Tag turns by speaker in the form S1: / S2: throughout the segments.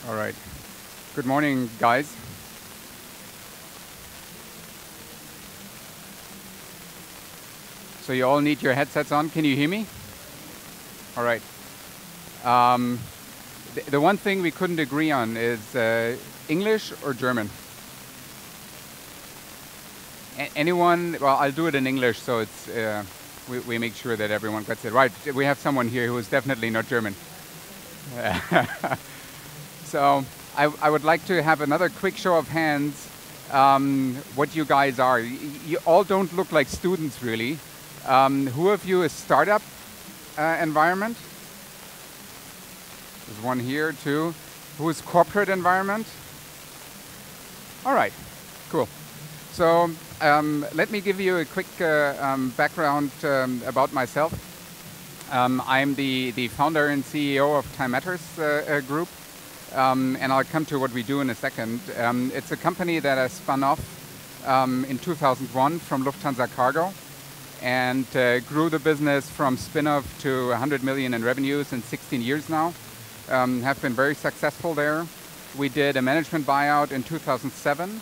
S1: All right. Good morning, guys. So you all need your headsets on. Can you hear me? All right. Um, the one thing we couldn't agree on is English or German. Anyone? Well, I'll do it in English, so it's we make sure that everyone gets it right. We have someone here who is definitely not German. So I would like to have another quick show of hands. What you guys are. You all don't look like students, really. Who of you is startup environment? There's one here, too. Who is corporate environment? All right, cool. So let me give you a quick background about myself. I'm the founder and CEO of Time Matters Group, and I'll come to what we do in a second. It's a company that I spun off in 2001 from Lufthansa Cargo, and grew the business from spin-off to 100 million in revenues in 16 years now. Have been very successful there. We did a management buyout in 2007,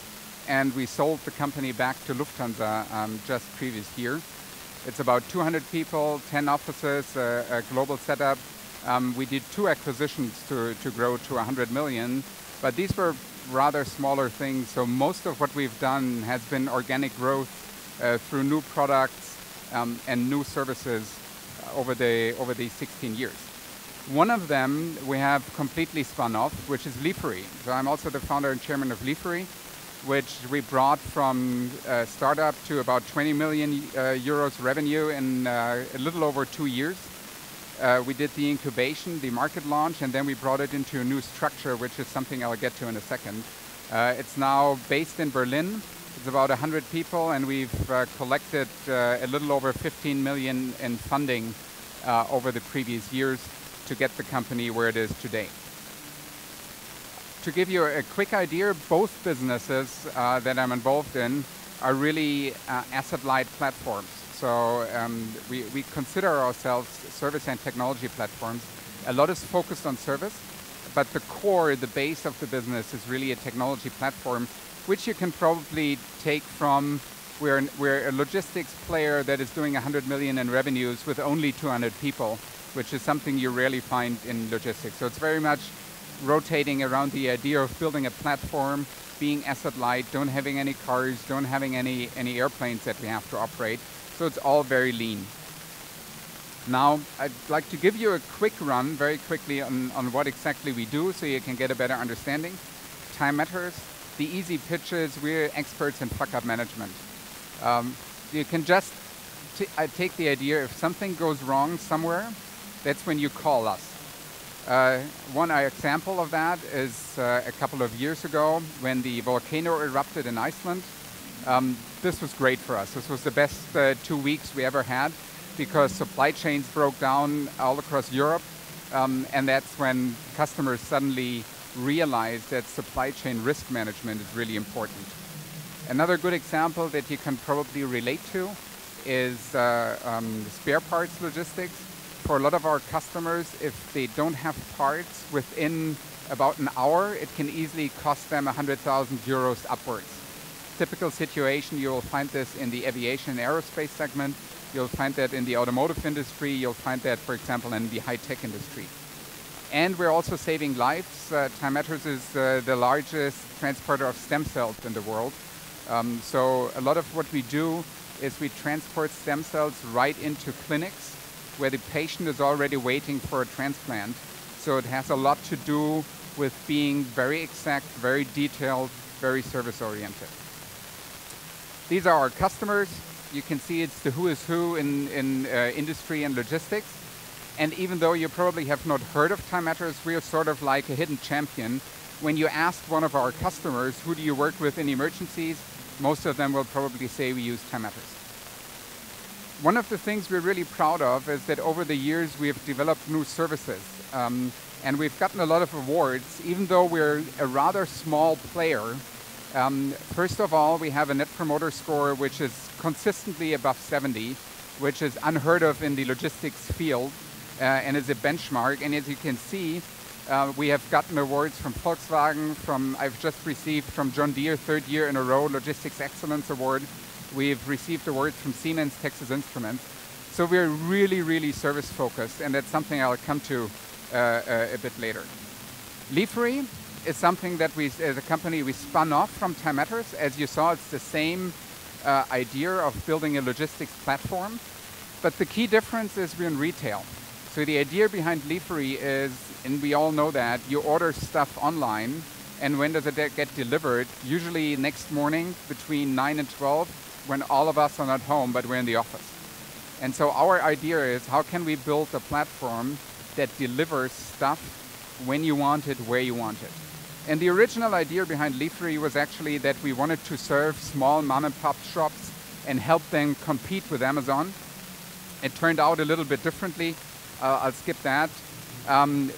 S1: and we sold the company back to Lufthansa just previous year. It's about 200 people, 10 offices, a global setup. We did 2 acquisitions to grow to 100 million, but these were rather smaller things, so most of what we've done has been organic growth through new products and new services over the 16 years. One of them we have completely spun off, which is Liefery. So I'm also the founder and chairman of Liefery, which we brought from startup to about 20 million euros revenue in a little over 2 years. We did the incubation, the market launch, and then we brought it into a new structure, which is something I'll get to in a second. It's now based in Berlin. It's about 100 people, and we've collected a little over 15 million in funding over the previous years to get the company where it is today. To give you a quick idea, both businesses that I'm involved in are really asset-light platforms. So we consider ourselves service and technology platforms. A lot is focused on service, but the core, the base of the business is really a technology platform, which you can probably take from we're a logistics player that is doing 100 million in revenues with only 200 people, which is something you rarely find in logistics. So it's very much rotating around the idea of building a platform, being asset light, don't having any cars, don't having any airplanes that we have to operate. So it's all very lean. Now, I'd like to give you a quick run, very quickly, on what exactly we do so you can get a better understanding. Time Matters. The easy pitch is we're experts in fuck-up management. You can just take the idea, if something goes wrong somewhere, that's when you call us. One example of that is a couple of years ago when the volcano erupted in Iceland. This was great for us. This was the best 2 weeks we ever had because supply chains broke down all across Europe, and that's when customers suddenly realized that supply chain risk management is really important. Another good example that you can probably relate to is spare parts logistics. For a lot of our customers, if they don't have parts within about an hour, it can easily cost them 100,000 euros upwards. Typical situation, you will find this in the aviation and aerospace segment. You'll find that in the automotive industry. You'll find that, for example, in the high-tech industry. And we're also saving lives. Time Matters is the largest transporter of stem cells in the world. So a lot of what we do is we transport stem cells right into clinics where the patient is already waiting for a transplant. So it has a lot to do with being very exact, very detailed, very service-oriented. These are our customers. You can see it's the who is who in industry and logistics. And even though you probably have not heard of Time Matters, we are sort of like a hidden champion. When you ask one of our customers, who do you work with in emergencies, most of them will probably say we use Time Matters. One of the things we're really proud of is that over the years we have developed new services. And we've gotten a lot of awards, even though we're a rather small player. First of all, we have a Net Promoter Score which is consistently above 70, which is unheard of in the logistics field, and is a benchmark. And as you can see, We have gotten awards from Volkswagen, I've just received from John Deere, 3rd year in a row, Logistics Excellence Award. We've received awards from Siemens, Texas Instruments. So we're really, really service focused, and that's something I'll come to a bit later. Liefery is something that we, as a company, we spun off from Time Matters. As you saw, it's the same idea of building a logistics platform, but the key difference is we're in retail. So the idea behind Liefery is, and we all know that, you order stuff online, and when does it get delivered? Usually next morning between 9 and 12, when all of us are not home, but we're in the office. And so our idea is, how can we build a platform that delivers stuff when you want it, where you want it? And the original idea behind Liefery was actually that we wanted to serve small mom-and-pop shops and help them compete with Amazon. It turned out a little bit differently. I'll skip that.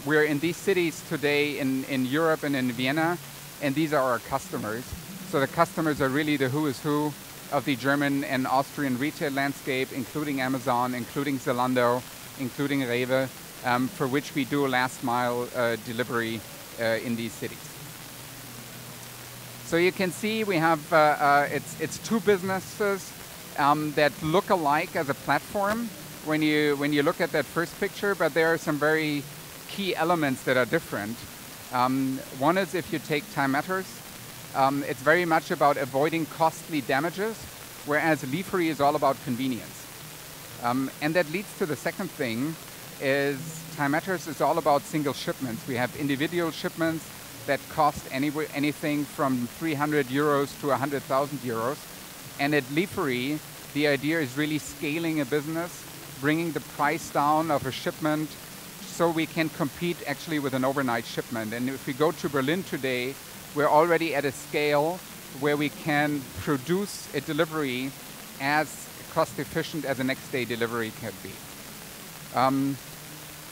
S1: We're in these cities today in Europe and in Vienna, and these are our customers. So the customers are really the who is who of the German and Austrian retail landscape, including Amazon, including Zalando, including Rewe, for which we do last mile delivery in these cities. So you can see we have, it's two businesses that look alike as a platform when you look at that first picture, but there are some very key elements that are different. One is, if you take Time Matters, it's very much about avoiding costly damages, whereas Liefery is all about convenience. And that leads to the second thing, is Time Matters is all about single shipments. We have individual shipments that cost anything from 300 euros to 100,000 euros. And at Liefery, the idea is really scaling a business, bringing the price down of a shipment so we can compete actually with an overnight shipment. And if we go to Berlin today, we're already at a scale where we can produce a delivery as cost efficient as a next day delivery can be.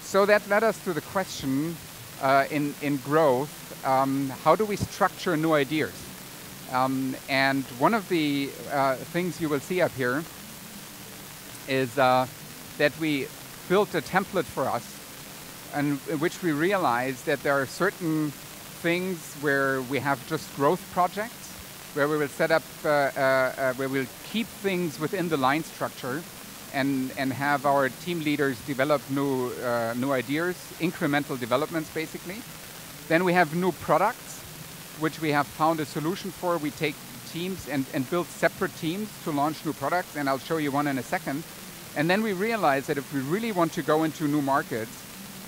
S1: So that led us to the question in growth, how do we structure new ideas? And one of the things you will see up here is that we built a template for us, and in which we realized that there are certain things where we have just growth projects, where we will set up, where we'll keep things within the line structure and have our team leaders develop new ideas, incremental developments basically. Then we have new products, which we have found a solution for. We take teams and build separate teams to launch new products, and I'll show you one in a second. And then we realized that if we really want to go into new markets,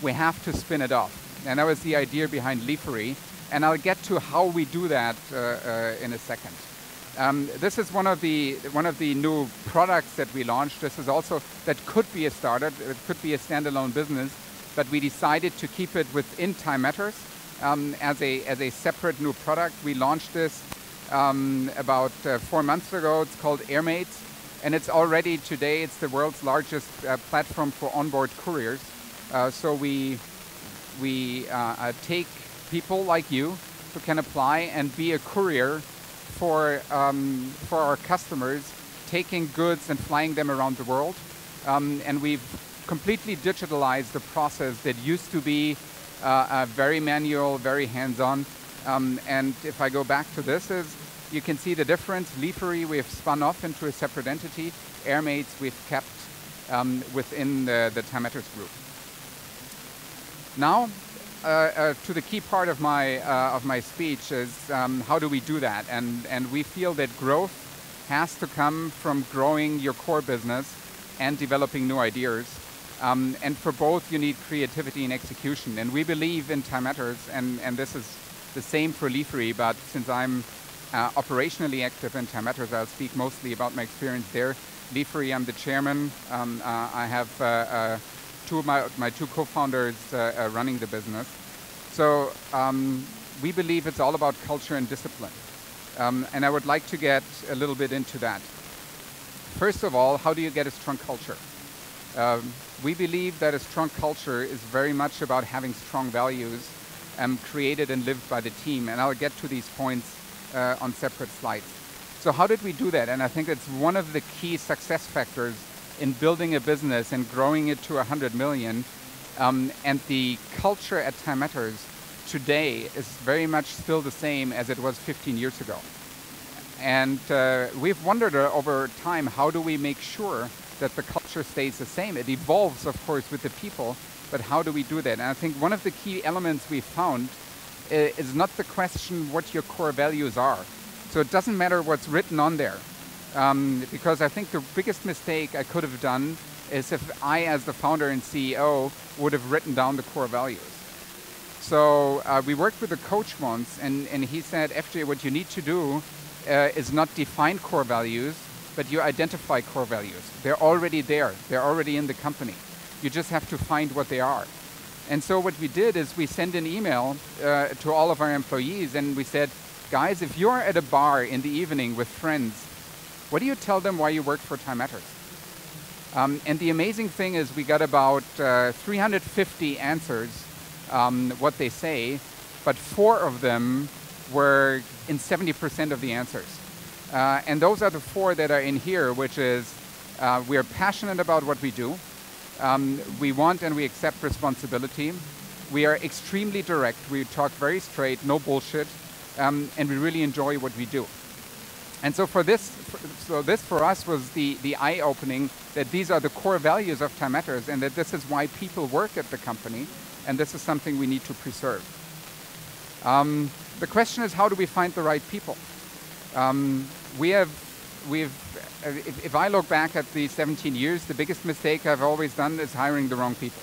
S1: we have to spin it off. And that was the idea behind Liefery, and I'll get to how we do that in a second. This is one of the new products that we launched. This is also, that could be a startup, it could be a standalone business, but we decided to keep it within Time Matters as a separate new product. We launched this about 4 months ago. It's called Airmates, and it's already today, it's the world's largest platform for onboard couriers. So we take people like you who can apply and be a courier for our customers, taking goods and flying them around the world. And we've completely digitalized the process that used to be very manual, very hands-on. And if I go back to this, you can see the difference. Liefery, we have spun off into a separate entity. Airmates, we've kept within the Time Matters group. Now, to the key part of my speech is how do we do that? And we feel that growth has to come from growing your core business and developing new ideas. And for both, you need creativity and execution. And we believe in Time Matters, and this is the same for Liefery, but since I'm operationally active in Time Matters, I'll speak mostly about my experience there. Liefery, I'm the chairman. I have my two co-founders running the business. So we believe it's all about culture and discipline. And I would like to get a little bit into that. First of all, how do you get a strong culture? We believe that a strong culture is very much about having strong values created and lived by the team. And I'll get to these points on separate slides. So how did we do that? And I think it's one of the key success factors in building a business and growing it to 100 million And the culture at Time Matters today is very much still the same as it was 15 years ago. And we've wondered over time, how do we make sure that the culture stays the same? It evolves, of course, with the people, but how do we do that? And I think one of the key elements we found is not the question what your core values are. So it doesn't matter what's written on there. Because I think the biggest mistake I could have done is if I, as the founder and CEO, would have written down the core values. So we worked with a coach once, and he said, FJ, what you need to do is not define core values, but you identify core values. They're already there. They're already in the company. You just have to find what they are. And so what we did is we sent an email to all of our employees, and we said, guys, if you're at a bar in the evening with friends, what do you tell them why you work for Time Matters? And the amazing thing is we got about 350 answers, what they say, but 4 of them were in 70% of the answers. And those are the 4 that are in here, which is we are passionate about what we do. We want and we accept responsibility. We are extremely direct. We talk very straight, no bullshit, and we really enjoy what we do. And so this for us was the eye-opening that these are the core values of Time Matters, and that this is why people work at the company, and this is something we need to preserve. The question is, how do we find the right people? If I look back at the 17 years, the biggest mistake I've always done is hiring the wrong people.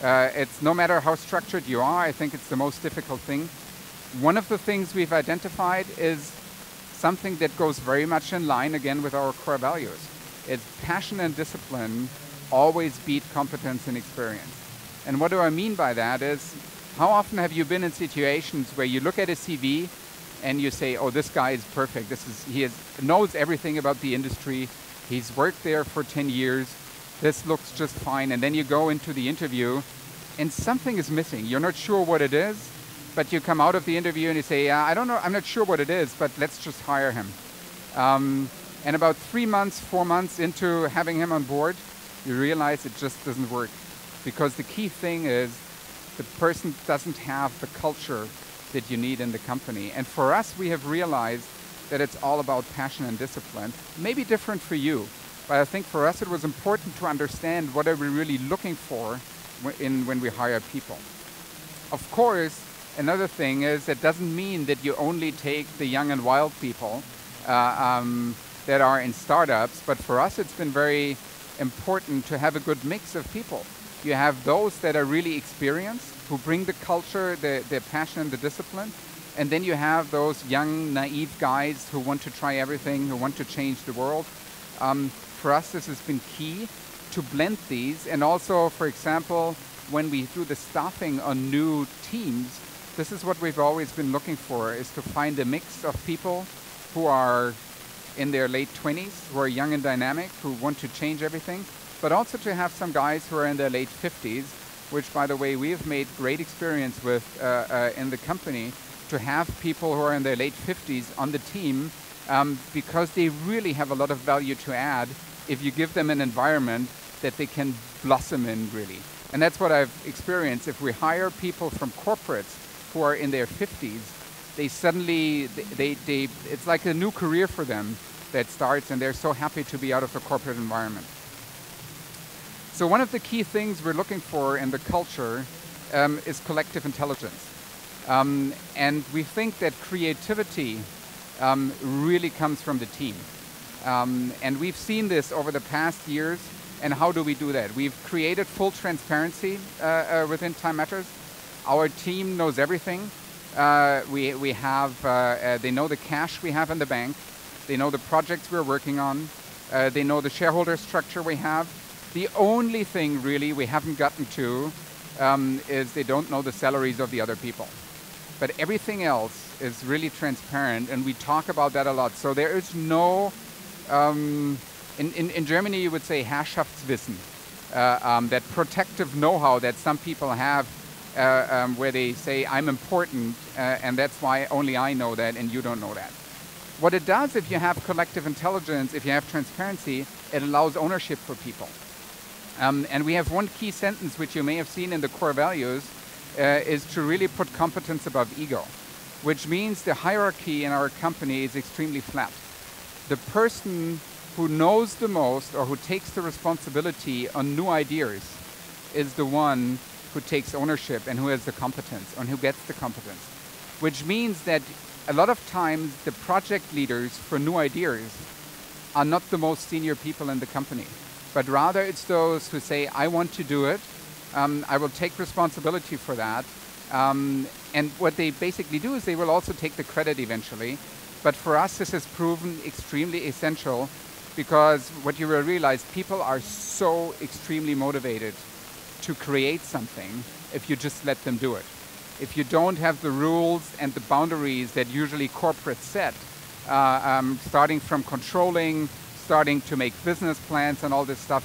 S1: It's no matter how structured you are, I think it's the most difficult thing. One of the things we've identified is something that goes very much in line, again, with our core values. It's passion and discipline always beat competence and experience. And what do I mean by that is, how often have you been in situations where you look at a CV and you say, oh, this guy is perfect. He knows everything about the industry. He's worked there for 10 years. This looks just fine. And then you go into the interview and something is missing. You're not sure what it is, but you come out of the interview and you say, I don't know, I'm not sure what it is, but let's just hire him. And about 3 months, 4 months into having him on board, you realize it just doesn't work. Because the key thing is the person doesn't have the culture that you need in the company. And for us, we have realized that it's all about passion and discipline. Maybe different for you, but I think for us it was important to understand what are we really looking for when we hire people. Of course, another thing is it doesn't mean that you only take the young and wild people that are in startups, but for us it's been very important to have a good mix of people. You have those that are really experienced, who bring the culture, the passion and the discipline, and then you have those young, naive guys who want to try everything, who want to change the world. For us, this has been key to blend these, and also, for example, when we do the staffing on new teams, this is what we've always been looking for, is to find a mix of people who are in their late 20s, who are young and dynamic, who want to change everything, but also to have some guys who are in their late 50s, which, by the way, we have made great experience with in the company, to have people who are in their late 50s on the team, because they really have a lot of value to add if you give them an environment that they can blossom in, really. And that's what I've experienced. If we hire people from corporates who are in their 50s, they suddenly, it's like a new career for them that starts, and they're so happy to be out of the corporate environment. So one of the key things we're looking for in the culture is collective intelligence. And we think that creativity really comes from the team. And we've seen this over the past years. And how do we do that? We've created full transparency within Time Matters. Our team knows everything. We have, they know the cash we have in the bank. They know the projects we're working on. They know the shareholder structure we have. The only thing really we haven't gotten to is they don't know the salaries of the other people. But everything else is really transparent, and we talk about that a lot. So there is no, in Germany you would say Herrschaftswissen, that protective know-how that some people have, where they say, I'm important, and that's why only I know that and you don't know that. What it does, if you have collective intelligence, if you have transparency, it allows ownership for people. And we have one key sentence, which you may have seen in the core values, is to really put competence above ego, which means the hierarchy in our company is extremely flat. The person who knows the most or who takes the responsibility on new ideas is the one who takes ownership and who has the competence and who gets the competence. Which means that a lot of times the project leaders for new ideas are not the most senior people in the company, but rather it's those who say, I want to do it, I will take responsibility for that. And what they basically do is they will also take the credit eventually. But for us, this has proven extremely essential, because what you will realize, people are so extremely motivated to create something if you just let them do it. If you don't have the rules and the boundaries that usually corporates set, starting from controlling, starting to make business plans and all this stuff,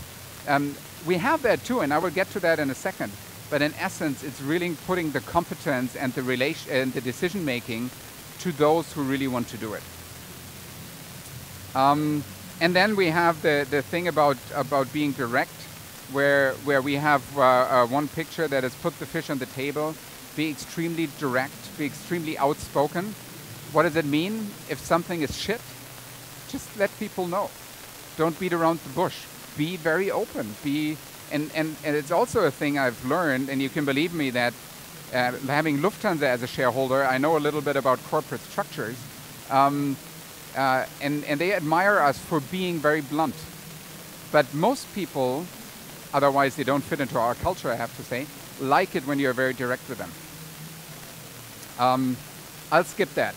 S1: we have that too, and I will get to that in a second. But in essence, it's really putting the competence and the decision making to those who really want to do it. And then we have the thing about being direct, where we have one picture that is put the fish on the table, be extremely direct, be extremely outspoken. What does it mean? If something is shit, just let people know. Don't beat around the bush. Be very open. And it's also a thing I've learned, and you can believe me that having Lufthansa as a shareholder, I know a little bit about corporate structures, and they admire us for being very blunt. But most people, otherwise they don't fit into our culture, I have to say, like it when you're very direct with them. I'll skip that.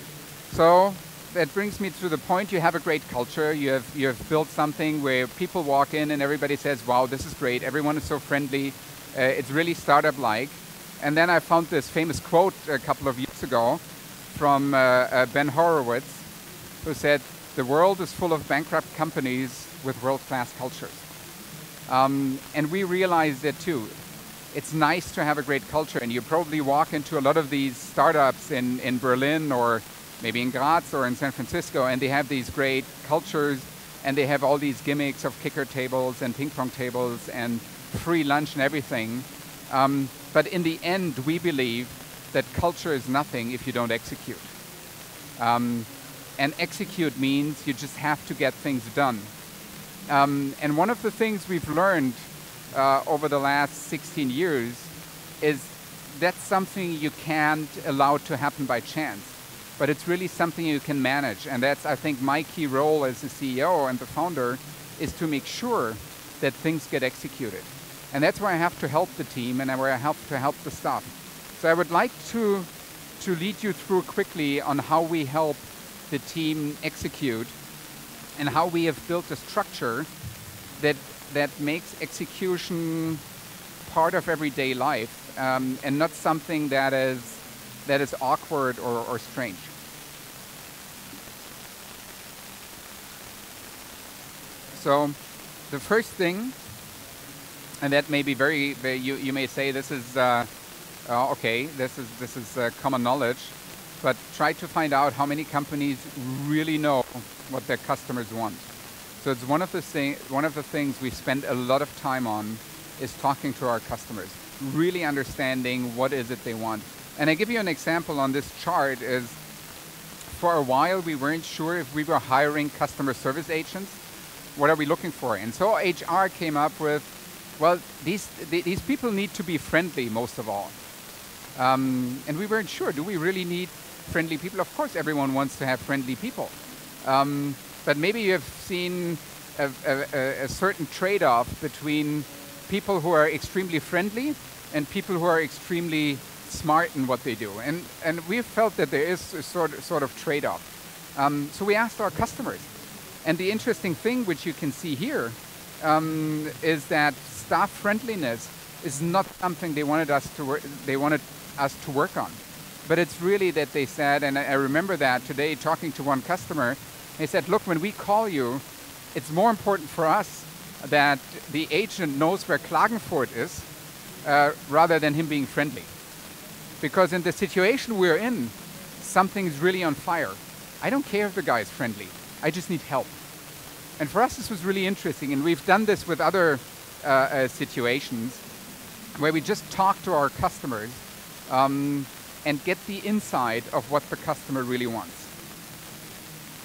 S1: So that brings me to the point, you have a great culture, you have built something where people walk in and everybody says, wow, this is great, everyone is so friendly, it's really startup-like. And then I found this famous quote a couple of years ago from Ben Horowitz, who said, the world is full of bankrupt companies with world-class cultures. And we realize that too. It's nice to have a great culture, and you probably walk into a lot of these startups in Berlin or maybe in Graz or in San Francisco, and they have these great cultures, and they have all these gimmicks of kicker tables and ping pong tables and free lunch and everything. But in the end, we believe that culture is nothing if you don't execute. And execute means you just have to get things done. And one of the things we've learned over the last 16 years is that's something you can't allow to happen by chance, but it's really something you can manage. And that's, I think, my key role as the CEO and the founder is to make sure that things get executed. And that's where I have to help the team and where I have to help the staff. So I would like to lead you through quickly on how we help the team execute and how we have built a structure that makes execution part of everyday life and not something that is awkward or strange. So the first thing, and that may be very you may say this is okay, this is common knowledge, but try to find out how many companies really know what their customers want. So it's one of the things we spend a lot of time on is talking to our customers, really understanding what is it they want. And I give you an example on this chart is, for a while we weren't sure if we were hiring customer service agents. What are we looking for? And so HR came up with, well, these people need to be friendly most of all. And we weren't sure, do we really need friendly people? Of course everyone wants to have friendly people. But maybe you have seen a certain trade-off between people who are extremely friendly and people who are extremely smart in what they do. And we felt that there is a sort of trade-off. So we asked our customers. And the interesting thing, which you can see here, is that staff friendliness is not something they wanted us to work on. But it's really that they said, and I remember that today talking to one customer, they said, look, when we call you, it's more important for us that the agent knows where Klagenfurt is rather than him being friendly. Because in the situation we're in, something's really on fire. I don't care if the guy is friendly. I just need help. And for us, this was really interesting. And we've done this with other situations where we just talk to our customers and get the insight of what the customer really wants.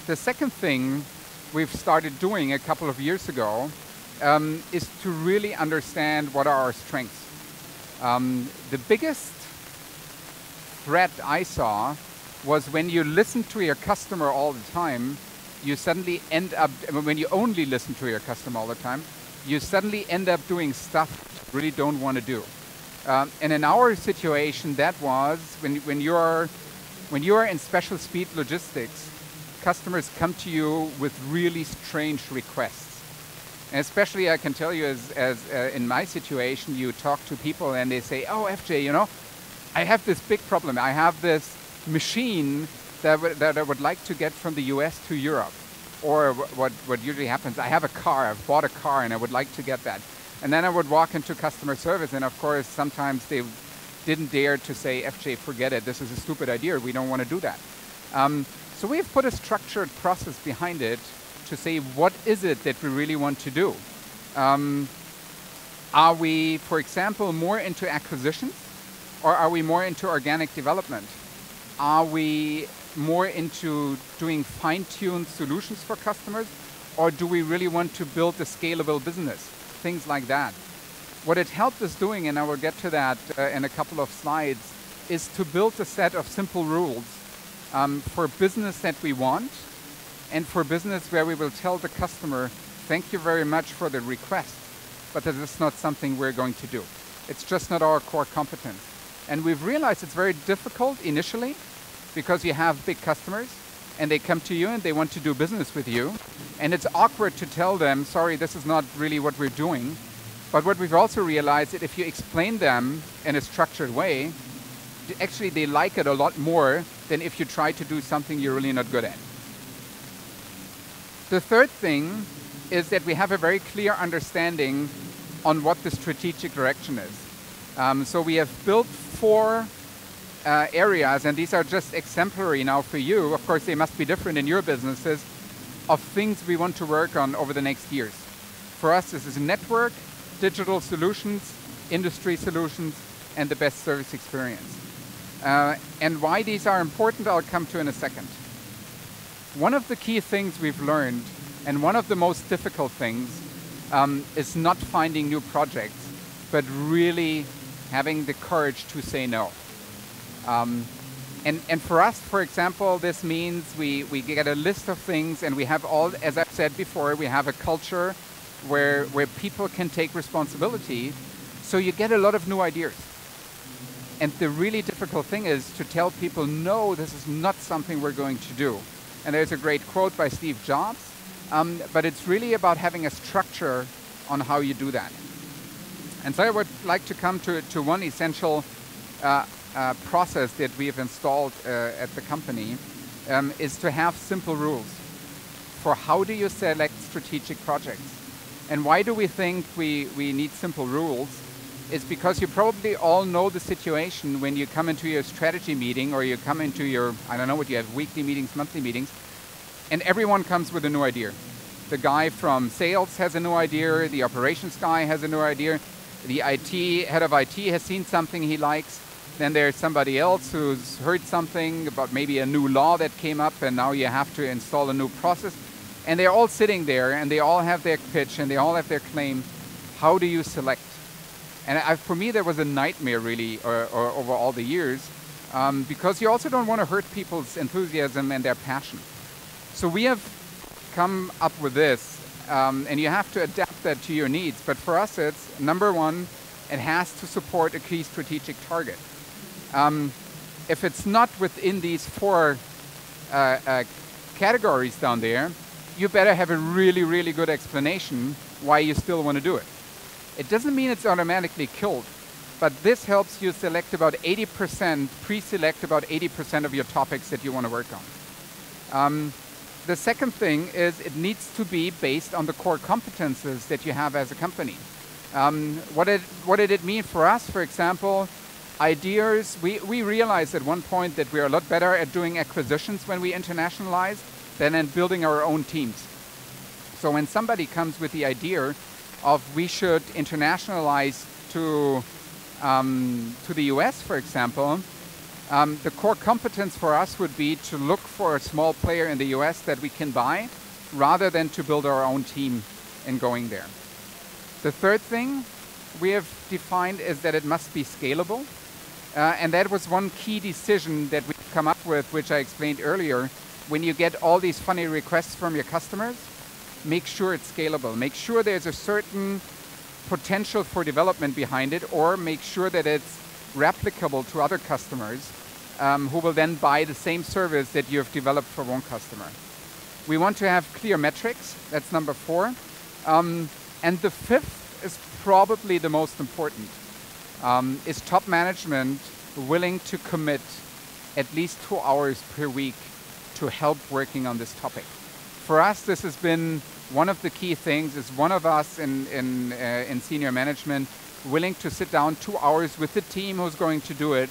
S1: The second thing we've started doing a couple of years ago is to really understand what are our strengths. The biggest threat I saw was when you listen to your customer all the time, you suddenly end up, when you only listen to your customer all the time, you suddenly end up doing stuff you really don't want to do. And in our situation, that was when you are in special speed logistics, customers come to you with really strange requests. And especially I can tell you as in my situation, you talk to people and they say, oh, FJ, you know, I have this big problem. I have this machine that I would like to get from the US to Europe. Or what usually happens, I have a car, I've bought a car and I would like to get that. And then I would walk into customer service and of course sometimes they didn't dare to say, FJ, forget it, this is a stupid idea, we don't want to do that. So we've put a structured process behind it to say, what is it that we really want to do? Are we, for example, more into acquisitions? Or are we more into organic development? Are we more into doing fine-tuned solutions for customers? Or do we really want to build a scalable business? Things like that. What it helped us doing, and I will get to that in a couple of slides, is to build a set of simple rules for business that we want and for business where we will tell the customer, thank you very much for the request, but this is not something we're going to do. It's just not our core competence. And we've realized it's very difficult initially because you have big customers and they come to you and they want to do business with you. And it's awkward to tell them, sorry, this is not really what we're doing. But what we've also realized is if you explain them in a structured way, actually they like it a lot more than if you try to do something you're really not good at. The third thing is that we have a very clear understanding on what the strategic direction is. So we have built 4 areas, and these are just exemplary now for you. Of course, they must be different in your businesses, of things we want to work on over the next years. For us, this is network, digital solutions, industry solutions, and the best service experience. And why these are important, I'll come to in a second. One of the key things we've learned, and one of the most difficult things, is not finding new projects, but really having the courage to say no. And for us, for example, this means we get a list of things and we have all, as I've said before, we have a culture where people can take responsibility, so you get a lot of new ideas. And the really difficult thing is to tell people, no, this is not something we're going to do. And there's a great quote by Steve Jobs, but it's really about having a structure on how you do that. And so I would like to come to one essential process that we have installed at the company, is to have simple rules for how do you select strategic projects. And why do we think we need simple rules? Is because you probably all know the situation when you come into your strategy meeting or you come into your, I don't know what you have, weekly meetings, monthly meetings, and everyone comes with a new idea. The guy from sales has a new idea, the operations guy has a new idea, the head of IT has seen something he likes, then there's somebody else who's heard something about maybe a new law that came up and now you have to install a new process. And they're all sitting there and they all have their pitch and they all have their claim. How do you select? And for me, there was a nightmare really over all the years because you also don't want to hurt people's enthusiasm and their passion. So we have come up with this and you have to adapt that to your needs. But for us, it's number one, it has to support a key strategic target. If it's not within these 4 categories down there, you better have a really, really good explanation why you still want to do it. It doesn't mean it's automatically killed, but this helps you select about 80%, pre-select about 80% of your topics that you want to work on. The second thing is it needs to be based on the core competences that you have as a company. What did it mean for us? For example, ideas. We realized at one point that we are a lot better at doing acquisitions when we internationalize than at building our own teams. So when somebody comes with the idea, of we should internationalize to the US, for example, the core competence for us would be to look for a small player in the US that we can buy rather than to build our own team in going there. The third thing we have defined is that it must be scalable. And that was one key decision that we've come up with, which I explained earlier. When you get all these funny requests from your customers, make sure it's scalable. Make sure there's a certain potential for development behind it, or make sure that it's replicable to other customers who will then buy the same service that you have developed for one customer. We want to have clear metrics. That's number 4. And the 5th is probably the most important. Is top management willing to commit at least 2 hours per week to help working on this topic? For us, this has been one of the key things. Is one of us in senior management willing to sit down 2 hours with the team who's going to do it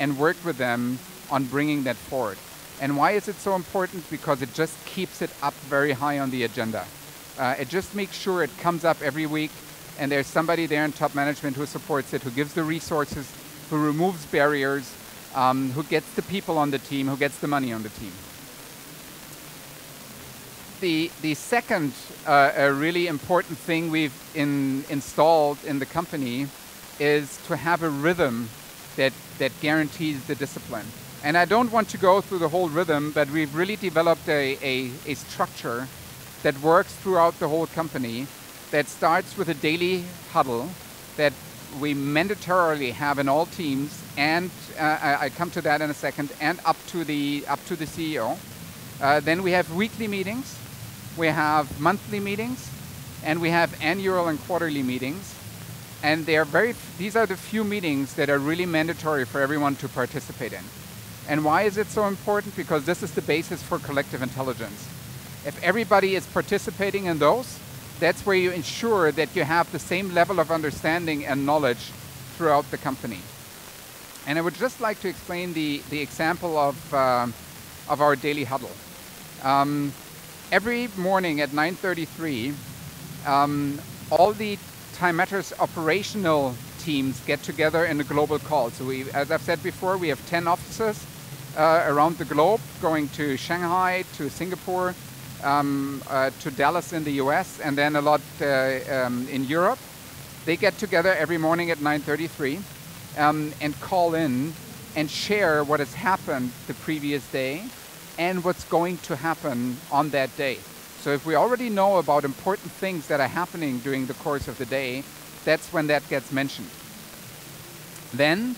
S1: and work with them on bringing that forward? And why is it so important? Because it just keeps it up very high on the agenda. It just makes sure it comes up every week, and there's somebody there in top management who supports it, who gives the resources, who removes barriers, who gets the people on the team, who gets the money on the team. The second a really important thing we've installed in the company is to have a rhythm that guarantees the discipline. And I don't want to go through the whole rhythm, but we've really developed a structure that works throughout the whole company, that starts with a daily huddle that we mandatorily have in all teams, and I come to that in a second, and up to the CEO. Then we have weekly meetings, we have monthly meetings, and we have annual and quarterly meetings. And these are the few meetings that are really mandatory for everyone to participate in. And why is it so important? Because this is the basis for collective intelligence. If everybody is participating in those, that's where you ensure that you have the same level of understanding and knowledge throughout the company. And I would just like to explain the example of our daily huddle. Every morning at 9:33, all the Time Matters operational teams get together in a global call. So as I've said before, we have 10 offices around the globe, going to Shanghai, to Singapore, to Dallas in the US, and then a lot in Europe. They get together every morning at 9:33 and call in and share what has happened the previous day and what's going to happen on that day. So if we already know about important things that are happening during the course of the day, that's when that gets mentioned. Then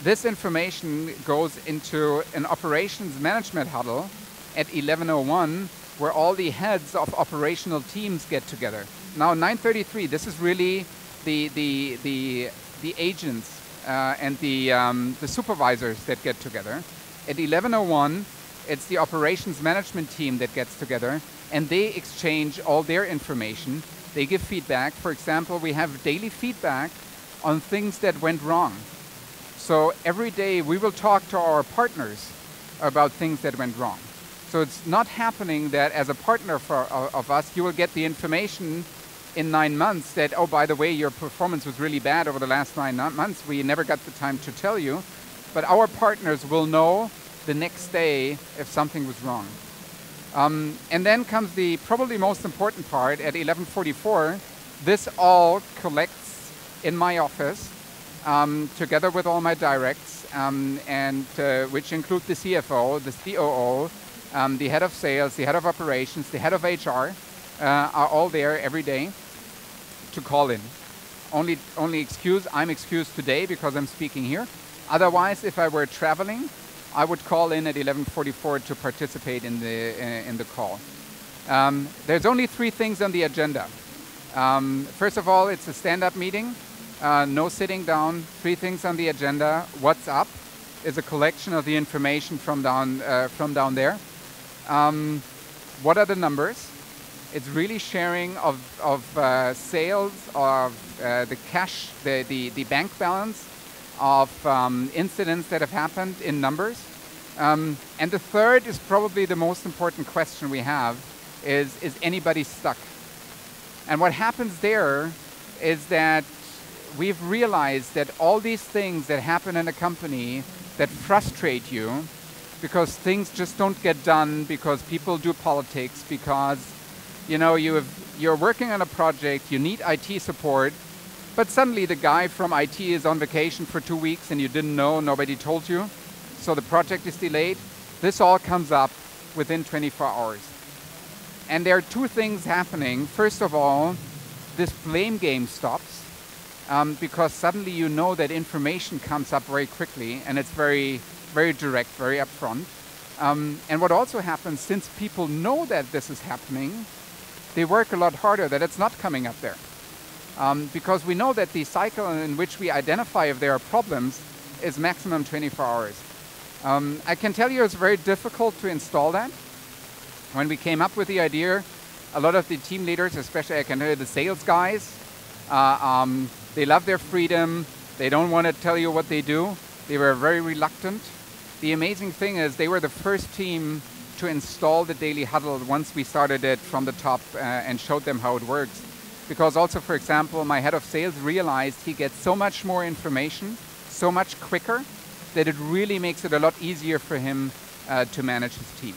S1: this information goes into an operations management huddle at 11:01, where all the heads of operational teams get together. Now 9:33, this is really the agents and the supervisors that get together. At 11:01, it's the operations management team that gets together, and they exchange all their information. They give feedback. For example, we have daily feedback on things that went wrong. So every day we will talk to our partners about things that went wrong. So it's not happening that as a partner of us, you will get the information in 9 months that, oh, by the way, your performance was really bad over the last 9 months. We never got the time to tell you. But our partners will know the next day if something was wrong. And then comes the probably most important part at 11:44. This all collects in my office together with all my directs, and which include the CFO, the COO, the head of sales, the head of operations, the head of HR, are all there every day to call in. I'm excused today because I'm speaking here. Otherwise, if I were traveling, I would call in at 11:44 to participate in the call. There's only 3 things on the agenda. First of all, it's a stand-up meeting, no sitting down. 3 things on the agenda. What's up is a collection of the information from down there. What are the numbers? It's really sharing of sales, of the cash, the bank balance, of incidents that have happened in numbers. And the third is probably the most important question we have is anybody stuck? And what happens there is that we've realized that all these things that happen in a company that frustrate you because things just don't get done, because people do politics, because you're working on a project, you need IT support, but suddenly the guy from IT is on vacation for 2 weeks and you didn't know, nobody told you, so the project is delayed. This all comes up within 24 hours. And there are two things happening. First of all, this blame game stops because suddenly you know that information comes up very quickly and it's very, very direct, very upfront. And what also happens, since people know that this is happening, they work a lot harder that it's not coming up there. Because we know that the cycle in which we identify if there are problems is maximum 24 hours. I can tell you it's very difficult to install that. When we came up with the idea, a lot of the team leaders, especially I can tell you the sales guys, they love their freedom. They don't want to tell you what they do. They were very reluctant. The amazing thing is they were the first team to install the daily huddle once we started it from the top and showed them how it works. Because also, for example, my head of sales realized he gets so much more information, so much quicker, that it really makes it a lot easier for him to manage his team.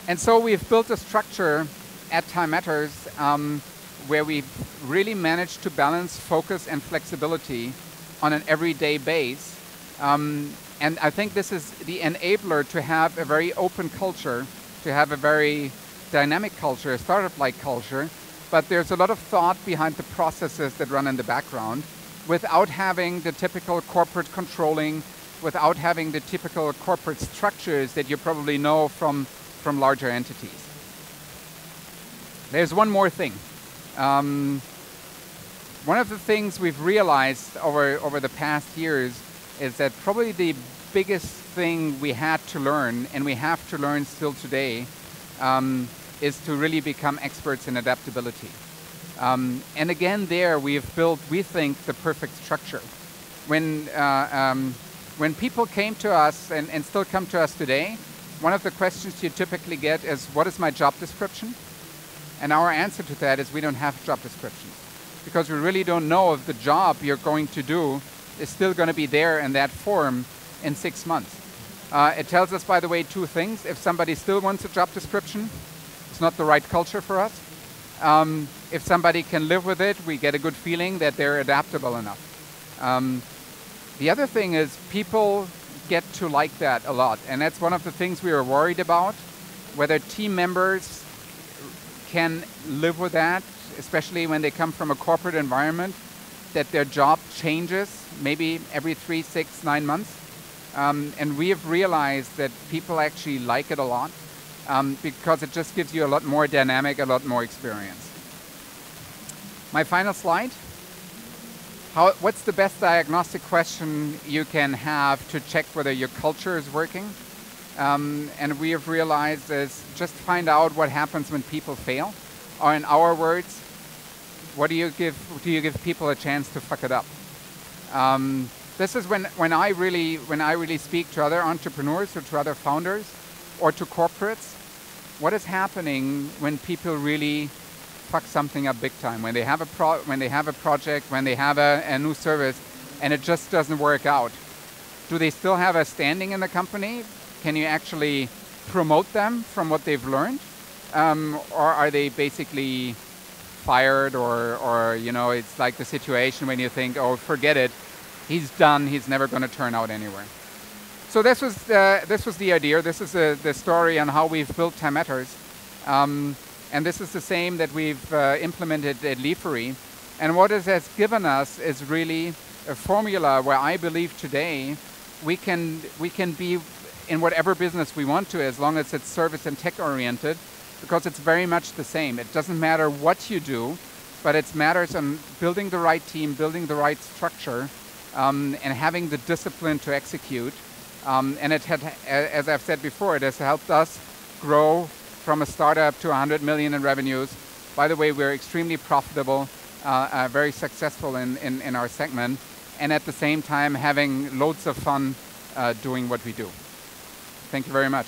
S1: And so we've built a structure at Time Matters where we've really managed to balance focus and flexibility on an everyday base. And I think this is the enabler to have a very open culture, to have a very dynamic culture, a startup-like culture, but there's a lot of thought behind the processes that run in the background without having the typical corporate controlling, without having the typical corporate structures that you probably know from larger entities. There's one more thing. One of the things we've realized over the past years is that probably the biggest thing we had to learn, and we have to learn still today, is to really become experts in adaptability. And again, there we've built, we think, the perfect structure. When people came to us and still come to us today, one of the questions you typically get is, what is my job description? And our answer to that is we don't have job descriptions, because we really don't know if the job you're going to do is still going to be there in that form in 6 months. It tells us, by the way, two things. If somebody still wants a job description, it's not the right culture for us. If somebody can live with it, we get a good feeling that they're adaptable enough. The other thing is people get to like that a lot, and that's one of the things we were worried about, whether team members can live with that, especially when they come from a corporate environment, that their job changes maybe every 3, 6, 9 months. And we have realized that people actually like it a lot because it just gives you a lot more dynamic, a lot more experience. My final slide. What's the best diagnostic question you can have to check whether your culture is working? And we have realized is just find out what happens when people fail, or in our words, what do you give people a chance to fuck it up? This is when I really speak to other entrepreneurs or to other founders or to corporates. What is happening when people really fuck something up big time? When they have a project, when they have a new service, and it just doesn't work out. Do they still have a standing in the company? Can you actually promote them from what they've learned, or are they basically fired, or it's like the situation when you think, oh, forget it, he's done, he's never going to turn out anywhere. So this was the idea. This is the story on how we've built Time Matters, and this is the same that we've implemented at Liefery. And what it has given us is really a formula where I believe today we can be in whatever business we want to, as long as it's service and tech oriented, because it's very much the same. It doesn't matter what you do, but it matters on building the right team, building the right structure, and having the discipline to execute. And it had, as I've said before, it has helped us grow from a startup to 100 million in revenues. By the way, we're extremely profitable, very successful in our segment, and at the same time having loads of fun doing what we do. Thank you very much.